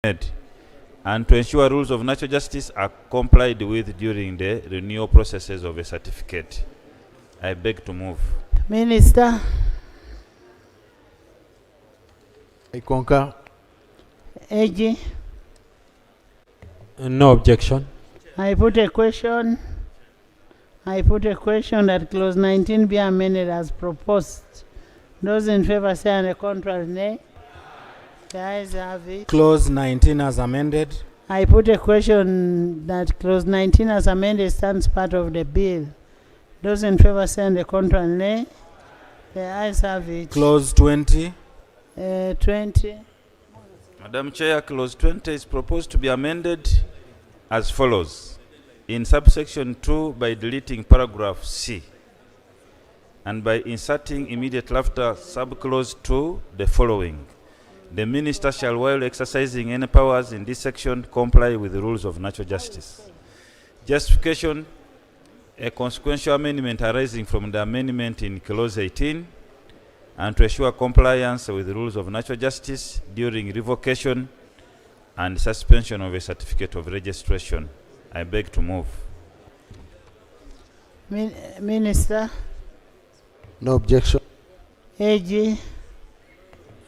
made, and to ensure rules of natural justice are complied with during the renewal processes of a certificate. I beg to move. Minister. I concur. AG. No objection. I put a question that clause 19 be amended as proposed. Those in favor say and the contrary nay. The ayes have it. Clause 19 as amended. I put a question that clause 19 as amended stands part of the bill. Those in favor say and the contrary nay. The ayes have it. Clause 20. 20. Madam Chair, clause 20 is proposed to be amended as follows. In subsection 2, by deleting paragraph C and by inserting immediately after subclause 2 the following. The minister shall, while exercising any powers in this section, comply with the rules of natural justice. Justification: a consequential amendment arising from the amendment in clause 18, and to ensure compliance with the rules of natural justice during revocation and suspension of a certificate of registration. I beg to move. Minister. No objection. AG.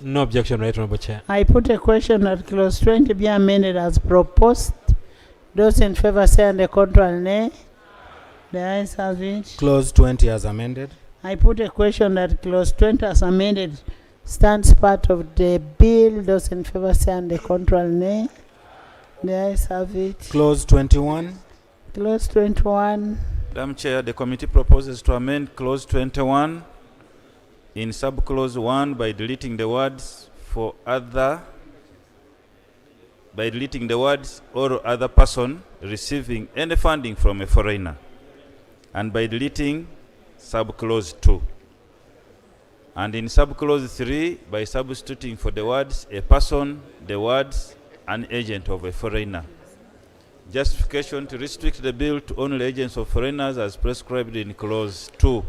No objection, Right Honorable Chair. I put a question that clause 20 be amended as proposed. Those in favor say and the contrary nay. The ayes have it. Clause 20 as amended. I put a question that clause 20 as amended stands part of the bill. Those in favor say and the contrary nay. The ayes have it. Clause 21. Clause 21. Madam Chair, the committee proposes to amend clause 21 in subclause 1 by deleting the words "for other," by deleting the words "or other person receiving any funding from a foreigner," and by deleting subclause 2. And in subclause 3, by substituting for the words "a person" the words "an agent of a foreigner." Justification: to restrict the bill to only agents of foreigners as prescribed in clause 2.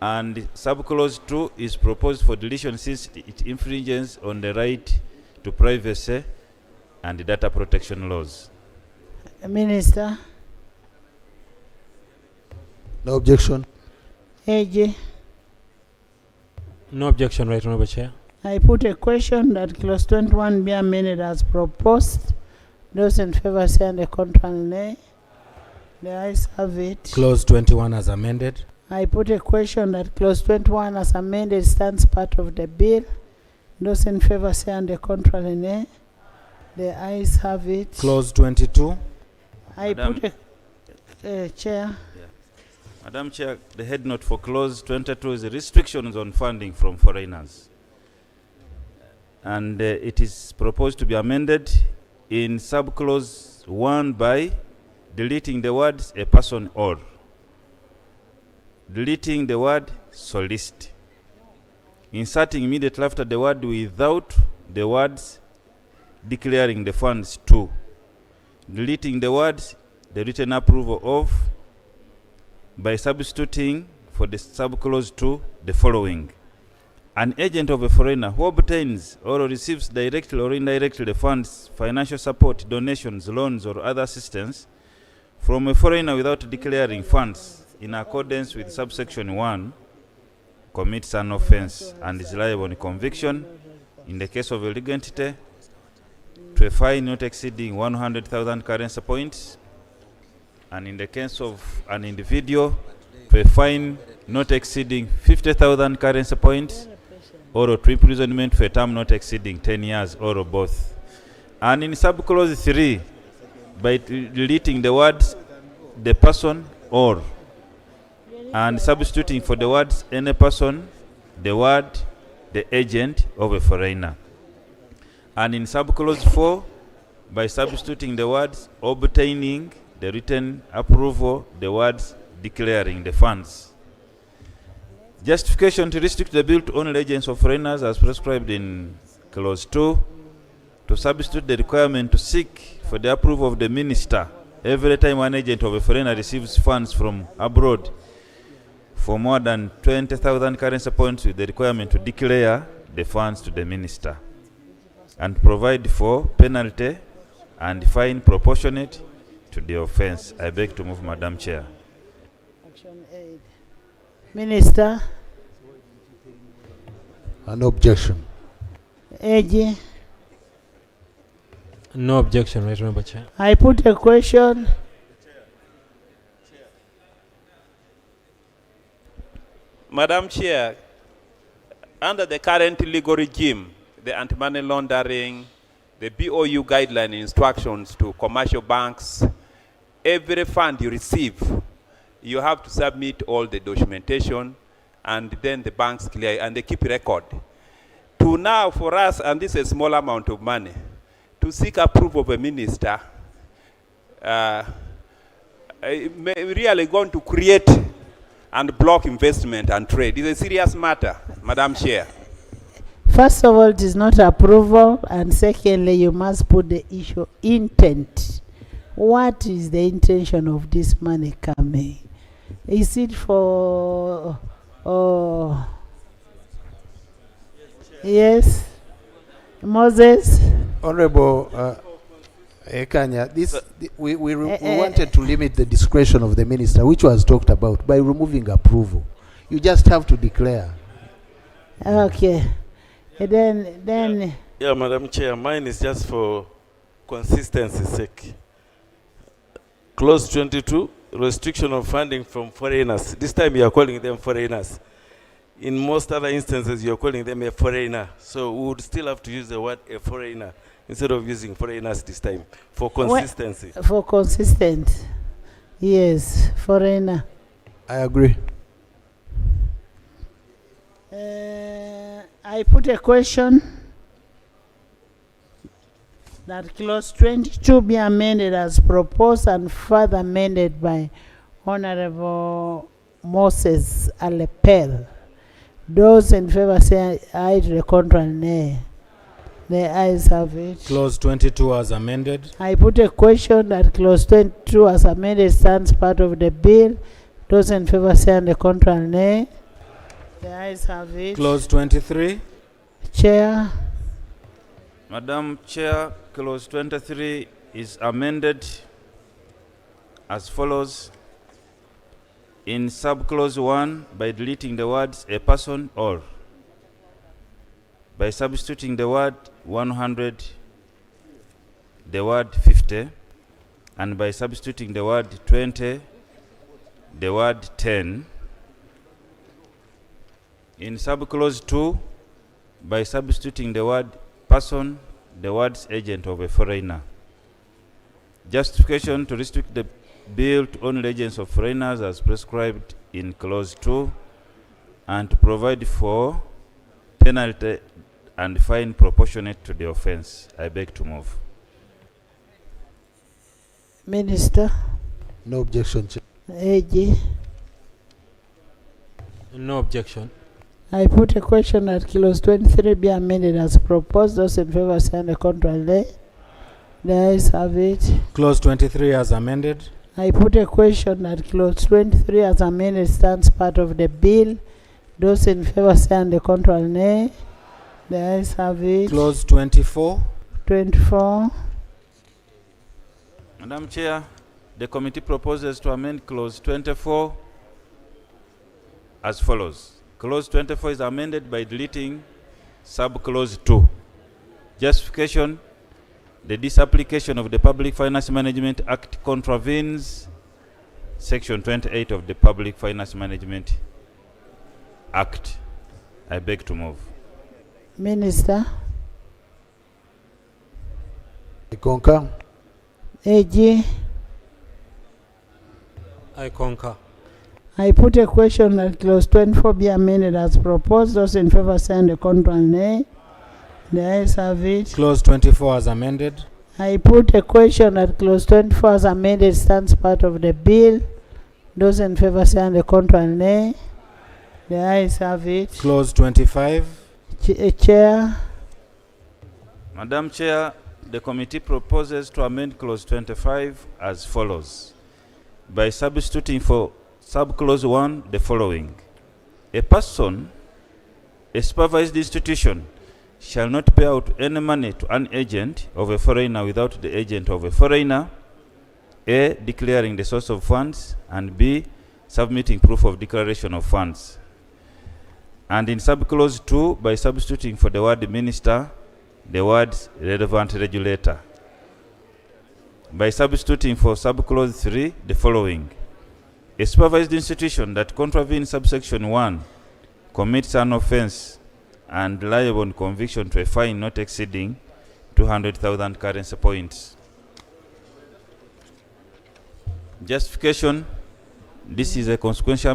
And subclause 2 is proposed for deletion since it infringes on the right to privacy and data protection laws. Minister. No objection. AG. No objection, Right Honorable Chair. I put a question that clause 21 be amended as proposed. Those in favor say and the contrary nay. The ayes have it. Clause 21 as amended. I put a question that clause 21 as amended stands part of the bill. Those in favor say and the contrary nay. The ayes have it. Clause 22. I put a Chair. Madam Chair, the head note for clause 22 is restrictions on funding from foreigners. And it is proposed to be amended in subclause 1 by deleting the words "a person or," deleting the word "solicit," inserting immediately after the word "without" the words "declaring the funds to," deleting the words "the written approval of," by substituting for the subclause 2 the following. An agent of a foreigner who obtains or receives directly or indirectly the funds, financial support, donations, loans, or other assistance from a foreigner without declaring funds in accordance with subsection 1 commits an offense and is liable on conviction, in the case of a legal entity, to a fine not exceeding 100,000 currency points, and in the case of an individual, to a fine not exceeding 50,000 currency points, or to imprisonment for a term not exceeding 10 years, or both. And in subclause 3, by deleting the words "the person or," and substituting for the words "any person" the word "the agent of a foreigner." And in subclause 4, by substituting the words "obtaining the written approval" the words "declaring the funds." Justification: to restrict the bill to only agents of foreigners as prescribed in clause 2, to substitute the requirement to seek for the approval of the minister every time an agent of a foreigner receives funds from abroad for more than 20,000 currency points, with the requirement to declare the funds to the minister. and provide for penalty and fine proportionate to the offence. I beg to move, Madam Chair. Action 8. Minister, No objection. AG, No objection, Right Honorable Chair. I put a question. Madam Chair, under the current legal regime, the anti-money laundering, the BOU guideline instructions to commercial banks, every fund you receive, you have to submit all the documentation, and then the banks clear, and they keep record. To now, for us, and this is a small amount of money, to seek approval of a minister, really going to create and block investment and trade. It's a serious matter, Madam Chair. First of all, it is not approval, and secondly, you must put the issue intent. What is the intention of this money coming? Is it for, yes, Moses? Honorable Kanya, we wanted to limit the discretion of the minister, which was talked about, by removing approval. You just have to declare. Okay. Then Yeah, Madam Chair, mine is just for consistency's sake. Clause 22, restriction of funding from foreigners. This time you are calling them foreigners. In most other instances, you are calling them a foreigner. So we would still have to use the word a foreigner instead of using foreigners this time for consistency. for consistent, yes, foreigner. I agree. I put a question that clause 22 be amended as proposed and further amended by Honorable Moses Alepel. Those in favor say aye, to the contrary nay. The ayes have it. Clause 22 as amended. I put a question that clause 22 as amended stands part of the bill. Those in favor say on the contrary nay. The ayes have it. Clause 23. Chair, Madam Chair, clause 23 is amended as follows. In subclause 1, by deleting the words a person or, by substituting the word 100, the word 50, and by substituting the word 20, the word 10. In subclause 2, by substituting the word person, the words agent of a foreigner. Justification to restrict the bill to only agents of foreigners as prescribed in clause 2, and to provide for penalty and fine proportionate to the offense. I beg to move. Minister, No objection, Chair. AG. No objection. I put a question that clause 23 be amended as proposed. Those in favor say on the contrary nay. The ayes have it. Clause 23 as amended. I put a question that clause 23 as amended stands part of the bill. Those in favor say on the contrary nay. The ayes have it. Clause 24. 24. Madam Chair, the committee proposes to amend clause 24 as follows. Clause 24 is amended by deleting subclause 2. Justification: the disapplication of the Public Finance Management Act contravenes Section 28 of the Public Finance Management Act. I beg to move. Minister, I concur. AG. I concur. I put a question that clause 24 be amended as proposed. Those in favor say on the contrary nay. The ayes have it. Clause 24 as amended. I put a question that clause 24 as amended stands part of the bill. Those in favor say on the contrary nay. The ayes have it. Clause 25. Chair, Madam Chair, the committee proposes to amend clause 25 as follows. By substituting for subclause 1 the following: a person, a supervised institution, shall not pay out any money to an agent of a foreigner without the agent of a foreigner, A, declaring the source of funds, and B, submitting proof of declaration of funds. And in subclause 2, by substituting for the word minister, the words relevant regulator. By substituting for subclause 3, the following: a supervised institution that contravenes subsection 1 commits an offense and liable on conviction to a fine not exceeding 200,000 currency points. Justification: this is a consequential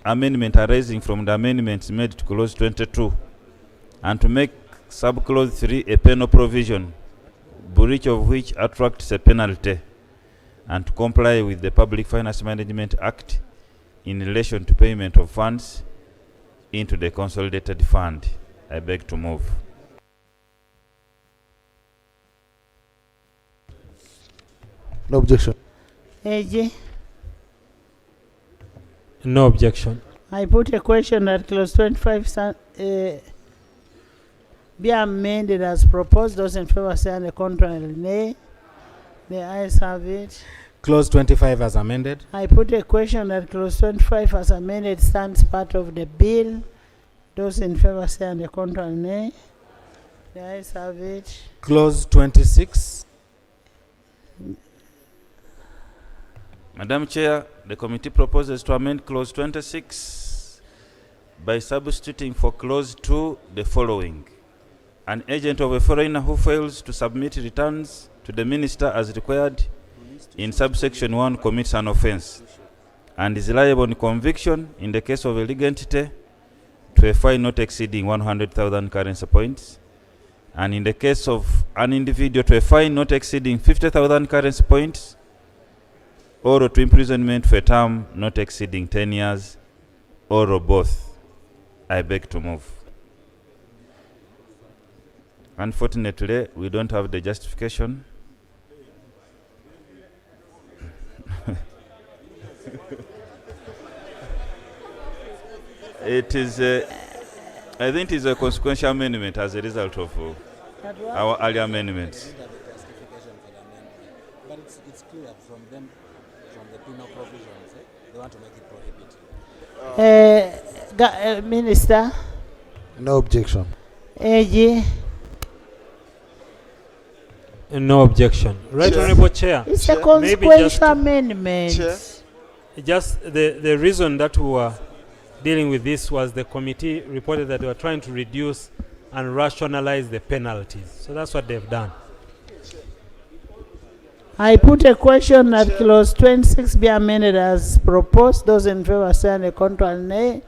amendment arising from the amendments made to clause 22, and to make subclause 3 a penal provision, breach of which attracts a penalty, and to comply with the Public Finance Management Act in relation to payment of funds into the consolidated fund. I beg to move. No objection. AG, No objection. I put a question that clause 25 be amended as proposed. Those in favor say on the contrary, nay. The ayes have it. Clause 25 as amended. I put a question that clause 25 as amended stands part of the bill. Those in favor say on the contrary, nay. The ayes have it. Clause 26. Madam Chair, the committee proposes to amend clause 26 by substituting for clause 2 the following: an agent of a foreigner who fails to submit returns to the minister as required in subsection 1 commits an offense and is liable on conviction in the case of a legal entity to a fine not exceeding 100,000 currency points, and in the case of an individual to a fine not exceeding 50,000 currency points, or to imprisonment for a term not exceeding 10 years, or both. I beg to move. Unfortunately, we don't have the justification. It is I think it is a consequential amendment as a result of our earlier amendments. But it's clear from them, from the penal provisions, they want to make it prohibited. Minister, No objection. AG, No objection. Right, Chair. Honorable Chair. it's a Maybe just- consequential amendment. Chair. Just the reason that we were dealing with this was the committee reported that they were trying to reduce and rationalize the penalties. So that's what they've done. I put a question that clause 26 be amended as proposed. Those in favor say on the contrary, nay.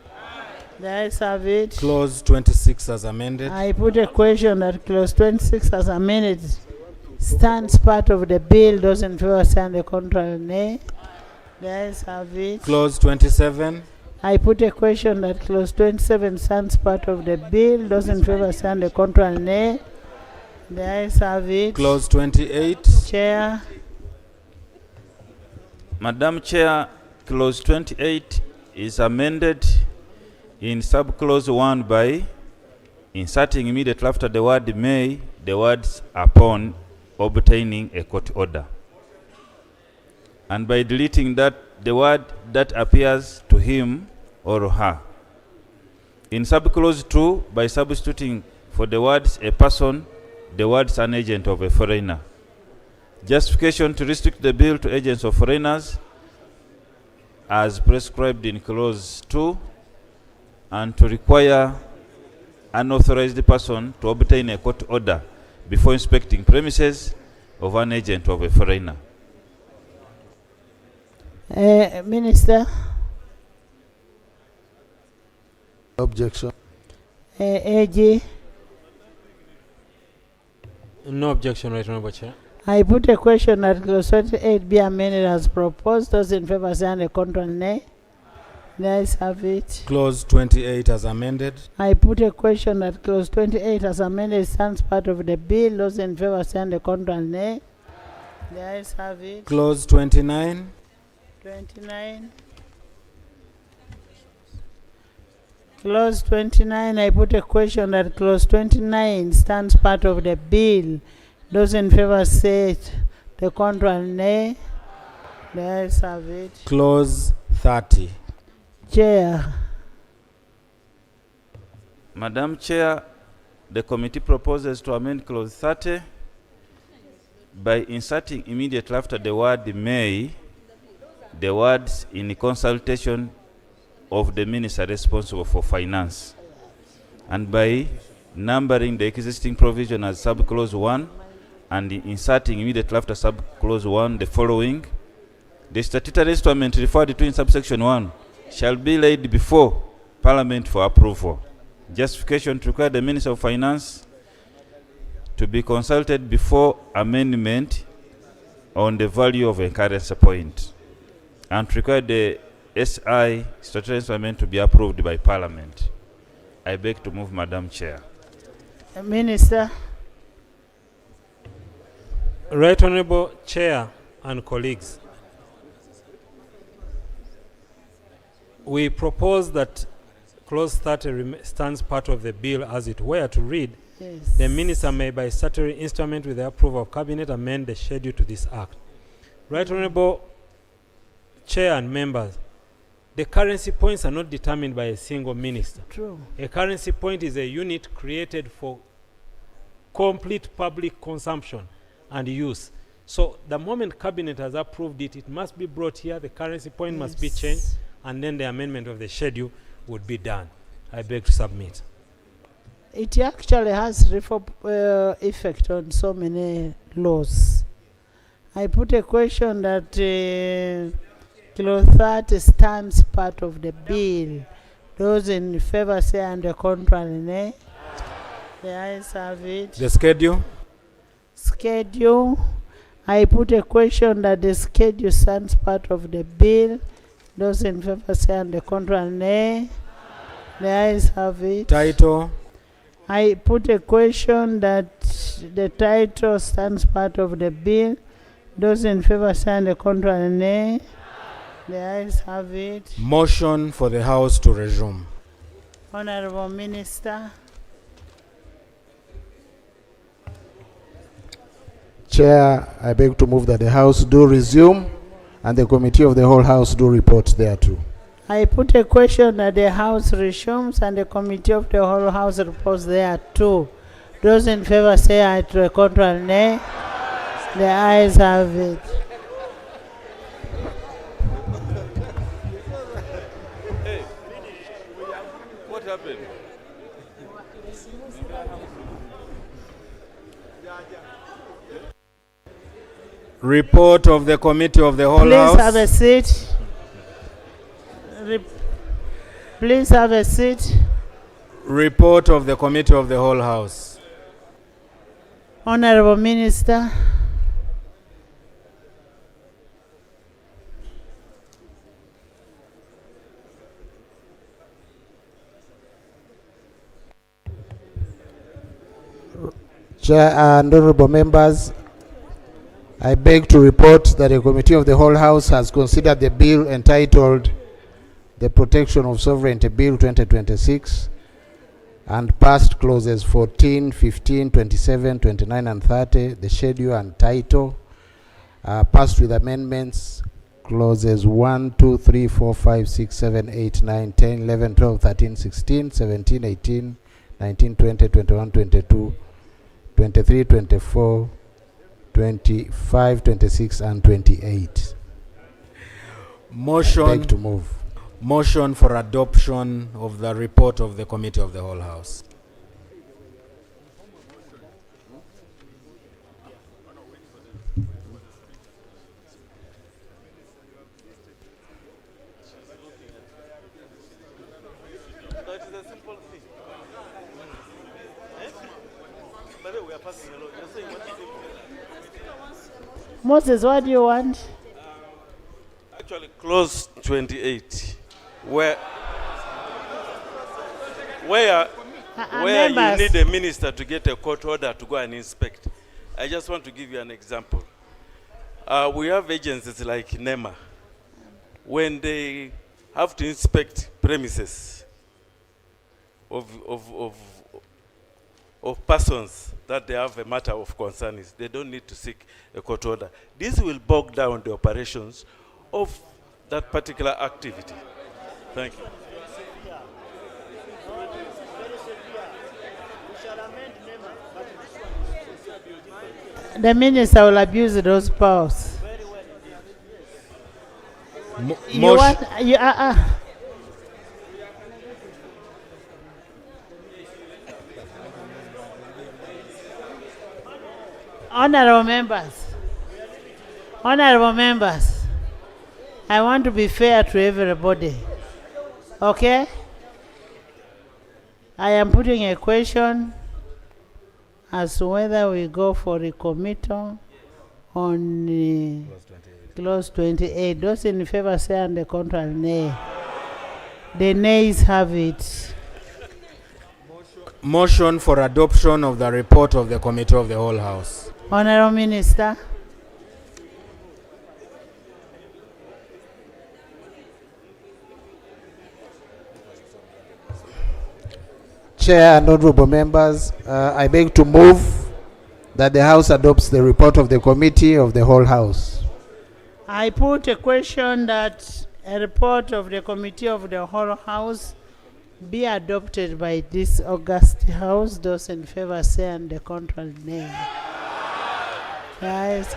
The ayes have it. Clause 26 as amended. I put a question that clause 26 as amended stands part of the bill. Those in favor say on the contrary, nay. The ayes have it. Clause 27. I put a question that clause 27 stands part of the bill. Those in favor say on the contrary, nay. The ayes have it. Clause 28. Chair, Madam Chair, clause 28 is amended in subclause 1 by inserting immediately after the word may the words upon obtaining a court order, and by deleting that the word that appears to him or her. In subclause 2, by substituting for the words a person the words an agent of a foreigner. Justification: to restrict the bill to agents of foreigners as prescribed in clause 2, and to require an authorized person to obtain a court order before inspecting premises of an agent of a foreigner. Minister, No objection. AG, No objection, Right, Honorable Chair. I put a question that clause 28 be amended as proposed. Those in favor say on the contrary, nay. The ayes have it. Clause 28 as amended. I put a question that clause 28 as amended stands part of the bill. Those in favor say on the contrary, nay. The ayes have it. Clause 29. 29. Clause 29, I put a question that clause 29 stands part of the bill. Those in favor say it. The contrary, nay. The ayes have it. Clause 30. Chair. Madam Chair, the committee proposes to amend clause 30 by inserting immediately after the word may the words in consultation of the minister responsible for finance, and by numbering the existing provision as subclause 1 and inserting immediately after subclause 1 the following: the statutory instrument referred to in subsection 1 shall be laid before Parliament for approval. Justification to require the Minister of Finance to be consulted before amendment on the value of a currency point, and to require the SI statutory instrument to be approved by Parliament. I beg to move, Madam Chair. Minister. Right Honorable Chair and colleagues, we propose that clause 30 stands part of the bill as it were to read, Yes. the minister may by statutory instrument with the approval of cabinet amend the schedule to this act. Right Honorable Chair and members, the currency points are not determined by a single minister. True. A currency point is a unit created for complete public consumption and use. So the moment cabinet has approved it, it must be brought here, the currency point must be Yes. changed, and then the amendment of the schedule would be done. I beg to submit. It actually has effect on so many laws. I put a question that clause 30 stands part of the bill. Those in favor say and the contrary, nay. The ayes have it. The schedule. Schedule. I put a question that the schedule stands part of the bill. Those in favor say and the contrary, nay. The ayes have it. Title. I put a question that the title stands part of the bill. Those in favor say and the contrary, nay. The ayes have it. Motion for the House to resume. Honorable Minister. Chair, I beg to move that the House do resume and the Committee of the whole House do report thereto. I put a question that the House resumes and the Committee of the whole House reports there too. Those in favor say aye, to the contrary, nay. The ayes have it. What happened? Report of the Committee of the whole Please House. have a seat. Please have a seat. Report of the Committee of the whole House. Honorable Minister. Chair and honorable members, I beg to report that the Committee of the whole House has considered the bill entitled The Protection of Sovereignty Bill 2026 and passed clauses 14, 15, 27, 29 and 30, the schedule and title, passed with amendments clauses 1, 2, 3, 4, 5, 6, 7, 8, 9, 10, 11, 12, 13, 16, 17, 18, 19, 20, 21, 22, 23, 24, 25, 26 and 28. Motion. Beg to move. Motion for adoption of the report of the Committee of the whole House. Moses, what do you want? Actually, clause 28, where you Members. need a minister to get a court order to go and inspect. I just want to give you an example. We have agencies like NEMA. When they have to inspect premises, of persons that they have a matter of concern is they don't need to seek a court order. This will bog down the operations of that particular activity. Thank you. The minister will abuse those powers. You want, Honorable members, I want to be fair to everybody. Okay? I am putting a question as to whether we go for a committal on clause 28. Those in favor say and the contrary nay. The nays have it. Motion for adoption of the report of the Committee of the Whole House. Honorable Minister. Chair and honorable members, I beg to move that the House adopts the report of the Committee of the Whole House. I put a question that a report of the Committee of the Whole House be adopted by this august House. Those in favor say and the contrary nay. Yes,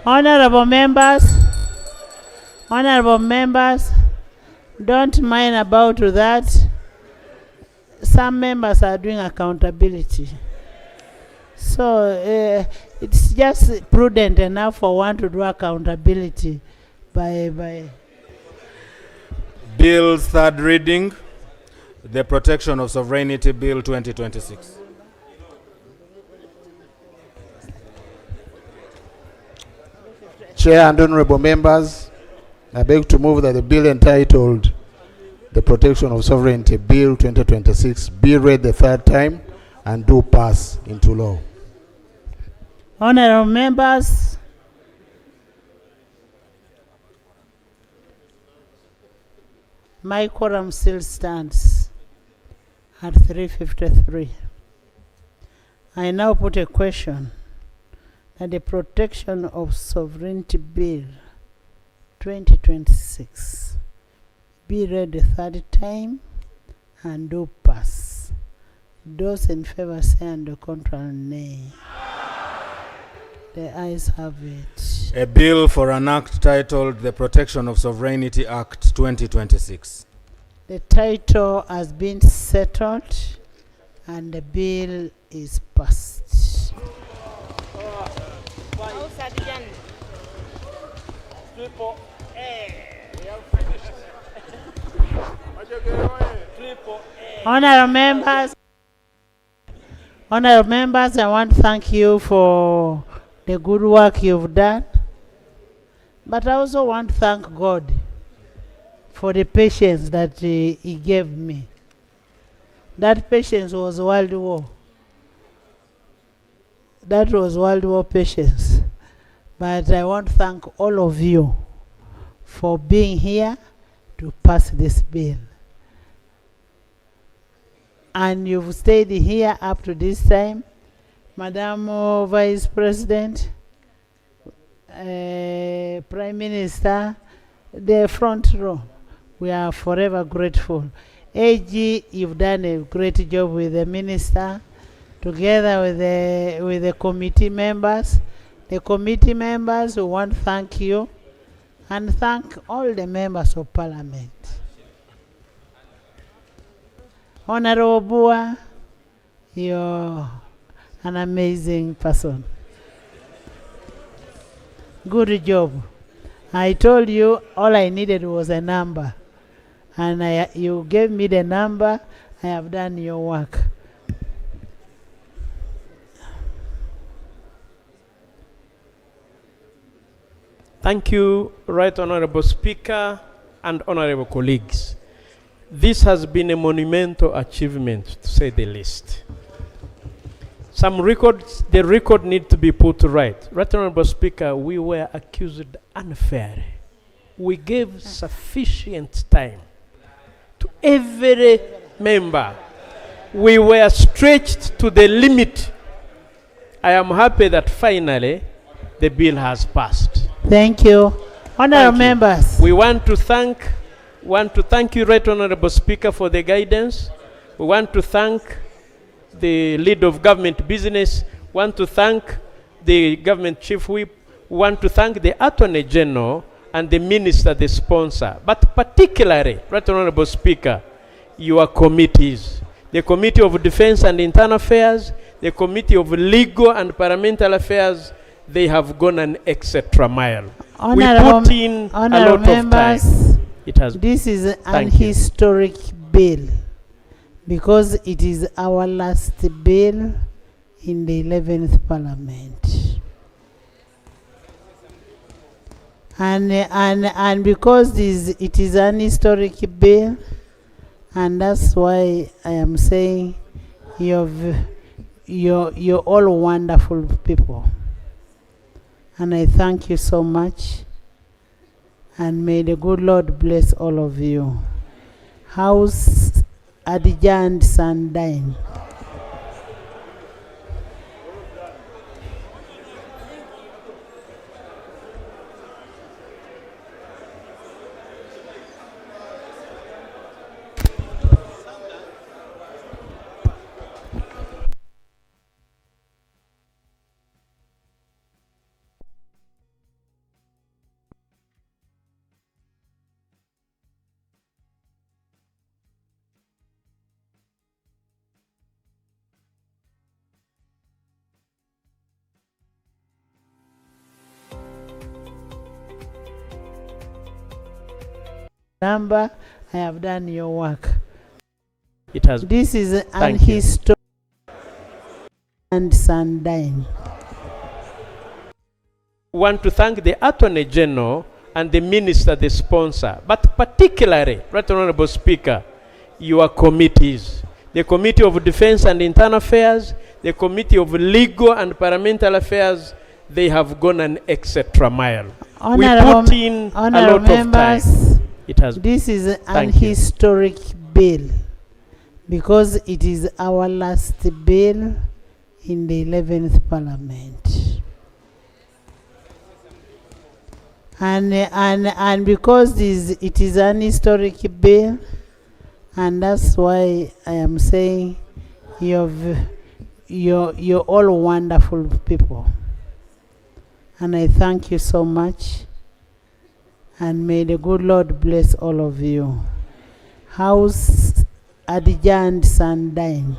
Honorable members, don't mind about that. Some members are doing accountability. So it's just prudent enough for one to do accountability by Bill's third reading, the Protection of Sovereignty Bill 2026. Chair and honorable members, I beg to move that the bill entitled the Protection of Sovereignty Bill 2026 be read the third time and do pass into law. honorable members. My quorum still stands at 353. I now put a question that the Protection of Sovereignty Bill 2026 be read the third time and do pass. Those in favor say and the contrary nay. The ayes have it. A bill for an act titled the Protection of Sovereignty Act 2026. The title has been settled and the bill is passed. Honorable members, I want to thank you for the good work you've done. But I also want to thank God for the patience that He gave me. That patience was World War. That was World War patience. But I want to thank all of you for being here to pass this bill. And you've stayed here up to this time. Madam Vice President, Prime Minister, the front row, we are forever grateful. AG, you've done a great job with the minister, together with the committee members. The committee members, we want to thank you and thank all the members of Parliament. Honorable Bua, you're an amazing person. Good job. I told you all I needed was a number. And you gave me the number. I have done your work. Thank you, Right Honorable Speaker and honorable colleagues. This has been a monumental achievement, to say the least. some records, the record need to be put right. Right Honorable Speaker, we were accused unfairly. We gave sufficient time to every member. We were stretched to the limit. I am happy that finally the bill has passed. Thank you. Honorable Thank you. members. We want to thank you, Right Honorable Speaker, for the guidance. We want to thank the lead of government business. We want to thank the government chief whip. We want to thank the Attorney General and the minister, the sponsor. But particularly, Right Honorable Speaker, your committees. The Committee of Defense and Internal Affairs, the Committee of Legal and Parliamentary Affairs, they have gone an extra mile. We put in a lot of time. It has. This is an Thank you. historic bill because it is our last bill in the 11th Parliament. And because it is an historic bill, and that's why I am saying you're all wonderful people. And I thank you so much. And may the good Lord bless all of you. House adjourned Sandine. Number, I have done your work. It has. This is an Thank you. historic and Sandine. We want to thank the Attorney General and the minister, the sponsor. But particularly, Right Honorable Speaker, your committees. The Committee of Defense and Internal Affairs, the Committee of Legal and Parliamentary Affairs, they have gone an extra mile. We put in a lot of time. It has. This is an Thank you. historic bill because it is our last bill in the 11th Parliament. And because it is an historic bill, and that's why I am saying you're all wonderful people. And I thank you so much. And may the good Lord bless all of you. House adjourned Sandine.